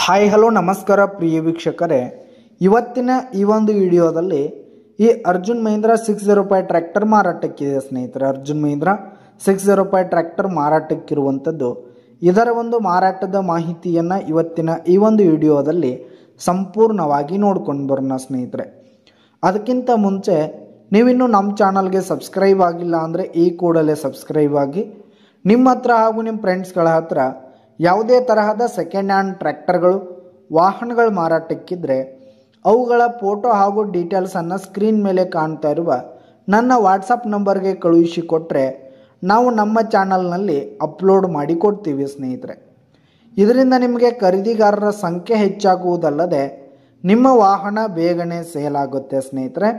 Hi hello ನಮಸ್ಕಾರ ಪ್ರಿಯ ವೀಕ್ಷಕರೇ, ಇವತ್ತಿನ ಈ ಒಂದು ವಿಡಿಯೋದಲ್ಲಿ ಈ ಅರ್ಜುನ್ ಮಹೀಂದ್ರಾ 605 ಟ್ರ್ಯಾಕ್ಟರ್ ಮಾರಾಟಕ್ಕಿದೆ ಸ್ನೇಹಿತರೆ. ಅರ್ಜುನ್ ಮಹೀಂದ್ರಾ 605 ಟ್ರ್ಯಾಕ್ಟರ್ ಮಾರಾಟಕ್ಕಿರುವಂಥದ್ದು. ಇದರ ಒಂದು ಮಾರಾಟದ ಮಾಹಿತಿಯನ್ನು ಇವತ್ತಿನ ಈ ಒಂದು ವಿಡಿಯೋದಲ್ಲಿ ಸಂಪೂರ್ಣವಾಗಿ ನೋಡ್ಕೊಂಡು ಬರೋಣ ಸ್ನೇಹಿತರೆ. ಅದಕ್ಕಿಂತ ಮುಂಚೆ ನೀವಿನ್ನೂ ನಮ್ಮ ಚಾನಲ್ಗೆ ಸಬ್ಸ್ಕ್ರೈಬ್ ಆಗಿಲ್ಲ ಅಂದರೆ ಈ ಕೂಡಲೇ ಸಬ್ಸ್ಕ್ರೈಬ್ ಆಗಿ. ನಿಮ್ಮ ಹತ್ರ ಹಾಗೂ ನಿಮ್ಮ ಫ್ರೆಂಡ್ಸ್ಗಳ ಹತ್ರ ಯಾವುದೇ ತರಹದ ಸೆಕೆಂಡ್ ಹ್ಯಾಂಡ್ ಟ್ರ್ಯಾಕ್ಟರ್ಗಳು ವಾಹನಗಳು ಮಾರಾಟಕ್ಕಿದ್ರೆ ಅವುಗಳ ಫೋಟೋ ಹಾಗೂ ಡೀಟೇಲ್ಸನ್ನು ಸ್ಕ್ರೀನ್ ಮೇಲೆ ಕಾಣ್ತಾ ಇರುವ ನನ್ನ ವಾಟ್ಸಪ್ ನಂಬರ್ಗೆ ಕಳುಹಿಸಿಕೊಟ್ರೆ ನಾವು ನಮ್ಮ ಚಾನಲ್ನಲ್ಲಿ ಅಪ್ಲೋಡ್ ಮಾಡಿ ಕೊಡ್ತೀವಿ ಸ್ನೇಹಿತರೆ. ಇದರಿಂದ ನಿಮಗೆ ಖರೀದಿಗಾರರ ಸಂಖ್ಯೆ ಹೆಚ್ಚಾಗುವುದಲ್ಲದೆ ನಿಮ್ಮ ವಾಹನ ಬೇಗನೆ ಸೇಲ್ ಆಗುತ್ತೆ ಸ್ನೇಹಿತರೆ.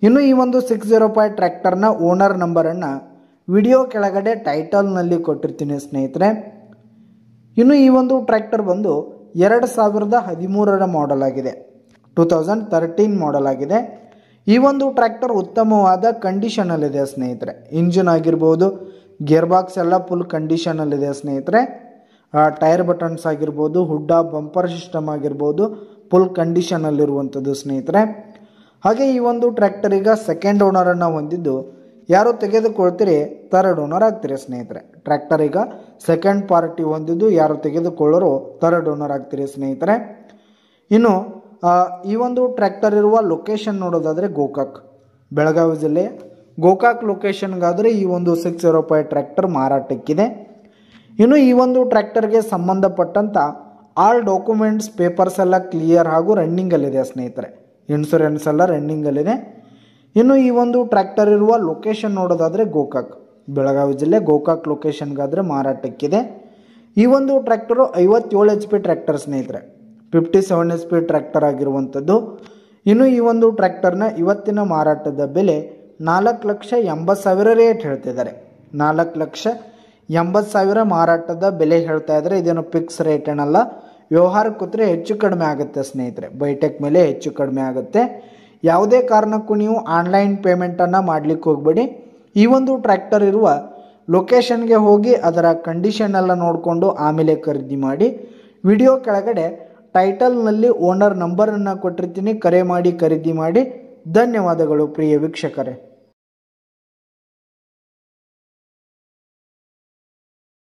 ಇನ್ನು ಈ ಒಂದು 605 ಟ್ರ್ಯಾಕ್ಟರ್ನ ಓನರ್ ನಂಬರನ್ನು ವಿಡಿಯೋ ಕೆಳಗಡೆ ಟೈಟಲ್ನಲ್ಲಿ ಕೊಟ್ಟಿರ್ತೀನಿ ಸ್ನೇಹಿತರೆ. ಇನ್ನು ಈ ಒಂದು ಟ್ರ್ಯಾಕ್ಟರ್ ಬಂದು 2013ರ ಮಾಡೆಲ್ ಆಗಿದೆ, 2013 ಮಾಡೆಲ್ ಆಗಿದೆ. ಈ ಒಂದು ಟ್ರ್ಯಾಕ್ಟರ್ ಉತ್ತಮವಾದ ಕಂಡೀಷನಲ್ಲಿದೆ ಸ್ನೇಹಿತರೆ. ಇಂಜಿನ್ ಆಗಿರ್ಬೋದು, ಗೇರ್ ಬಾಕ್ಸ್ ಎಲ್ಲ ಫುಲ್ ಕಂಡೀಷನಲ್ಲಿದೆ ಸ್ನೇಹಿತರೆ. ಟೈರ್ ಬಟನ್ಸ್ ಆಗಿರ್ಬೋದು, ಹುಡ್ಡ ಬಂಪರ್ ಸಿಸ್ಟಮ್ ಆಗಿರ್ಬೋದು ಫುಲ್ ಕಂಡೀಷನಲ್ಲಿರುವಂಥದ್ದು ಸ್ನೇಹಿತರೆ. ಹಾಗೆ ಈ ಒಂದು ಟ್ರ್ಯಾಕ್ಟರ್ ಈಗ ಸೆಕೆಂಡ್ ಓನರನ್ನು ಹೊಂದಿದ್ದು, ಯಾರು ತೆಗೆದುಕೊಳ್ತೀರಿ ಥರ್ಡ್ ಓನರ್ ಆಗ್ತೀರಿ ಸ್ನೇಹಿತರೆ. ಟ್ರ್ಯಾಕ್ಟರ್ ಈಗ ಸೆಕೆಂಡ್ ಪಾರ್ಟಿ ಹೊಂದಿದ್ದು, ಯಾರು ತೆಗೆದುಕೊಳ್ಳೋರು ಥರ್ಡ್ ಓನರ್ ಆಗ್ತೀರಿ ಸ್ನೇಹಿತರೆ. ಇನ್ನು ಈ ಒಂದು ಟ್ರ್ಯಾಕ್ಟರ್ ಇರುವ ಲೊಕೇಶನ್ ನೋಡೋದಾದರೆ ಗೋಕಾಕ್, ಬೆಳಗಾವಿ ಜಿಲ್ಲೆಯ ಗೋಕಾಕ್ ಲೊಕೇಶನ್ಗಾದರೆ ಈ ಒಂದು 605 ಟ್ರ್ಯಾಕ್ಟರ್ ಮಾರಾಟಕ್ಕಿದೆ. ಇನ್ನು ಈ ಒಂದು ಟ್ರ್ಯಾಕ್ಟರ್ಗೆ ಸಂಬಂಧಪಟ್ಟಂಥ ಆಲ್ ಡಾಕ್ಯುಮೆಂಟ್ಸ್ ಪೇಪರ್ಸ್ ಎಲ್ಲ ಕ್ಲಿಯರ್ ಹಾಗೂ ರನ್ನಿಂಗಲ್ಲಿದೆ ಸ್ನೇಹಿತರೆ. ಇನ್ಶೂರೆನ್ಸ್ ಎಲ್ಲ ರನ್ನಿಂಗಲ್ಲಿದೆ. ಇನ್ನು ಈ ಒಂದು ಟ್ರ್ಯಾಕ್ಟರ್ ಇರುವ ಲೊಕೇಶನ್ ನೋಡೋದಾದರೆ ಗೋಕಾಕ್, ಬೆಳಗಾವಿ ಜಿಲ್ಲೆ ಗೋಕಾಕ್ ಲೊಕೇಶನ್ಗಾದರೆ ಮಾರಾಟಕ್ಕಿದೆ. ಈ ಒಂದು ಟ್ರ್ಯಾಕ್ಟರು 57 HP ಟ್ರ್ಯಾಕ್ಟರ್ ಸ್ನೇಹಿತರೆ, 57 HP ಟ್ರ್ಯಾಕ್ಟರ್ ಆಗಿರುವಂಥದ್ದು. ಇನ್ನು ಈ ಒಂದು ಟ್ರ್ಯಾಕ್ಟರ್ನ ಇವತ್ತಿನ ಮಾರಾಟದ ಬೆಲೆ 4,80,000 ರೇಟ್ ಹೇಳ್ತಿದ್ದಾರೆ. 4,80,000 ಮಾರಾಟದ ಬೆಲೆ ಹೇಳ್ತಾ ಇದ್ದಾರೆ. ಇದೇನು ಫಿಕ್ಸ್ ರೇಟ್ ಏನಲ್ಲ, ವ್ಯವಹಾರ ಕೂತ್ರೆ ಹೆಚ್ಚು ಕಡಿಮೆ ಆಗುತ್ತೆ ಸ್ನೇಹಿತರೆ. ಬೈಟೆಕ್ ಮೇಲೆ ಹೆಚ್ಚು ಕಡಿಮೆ ಆಗುತ್ತೆ. ಯಾವುದೇ ಕಾರಣಕ್ಕೂ ನೀವು ಆನ್ಲೈನ್ ಪೇಮೆಂಟನ್ನು ಮಾಡಲಿಕ್ಕೆ ಹೋಗಬೇಡಿ. ಈ ಒಂದು ಟ್ರ್ಯಾಕ್ಟರ್ ಇರುವ ಲೊಕೇಶನ್ಗೆ ಹೋಗಿ ಅದರ ಕಂಡೀಷನ್ ಎಲ್ಲ ನೋಡಿಕೊಂಡು ಆಮೇಲೆ ಖರೀದಿ ಮಾಡಿ. ವಿಡಿಯೋ ಕೆಳಗಡೆ ಟೈಟಲ್ನಲ್ಲಿ ಓನರ್ ನಂಬರನ್ನು ಕೊಟ್ಟಿರ್ತೀನಿ, ಕರೆ ಮಾಡಿ ಖರೀದಿ ಮಾಡಿ. ಧನ್ಯವಾದಗಳು ಪ್ರಿಯ ವೀಕ್ಷಕರೇ.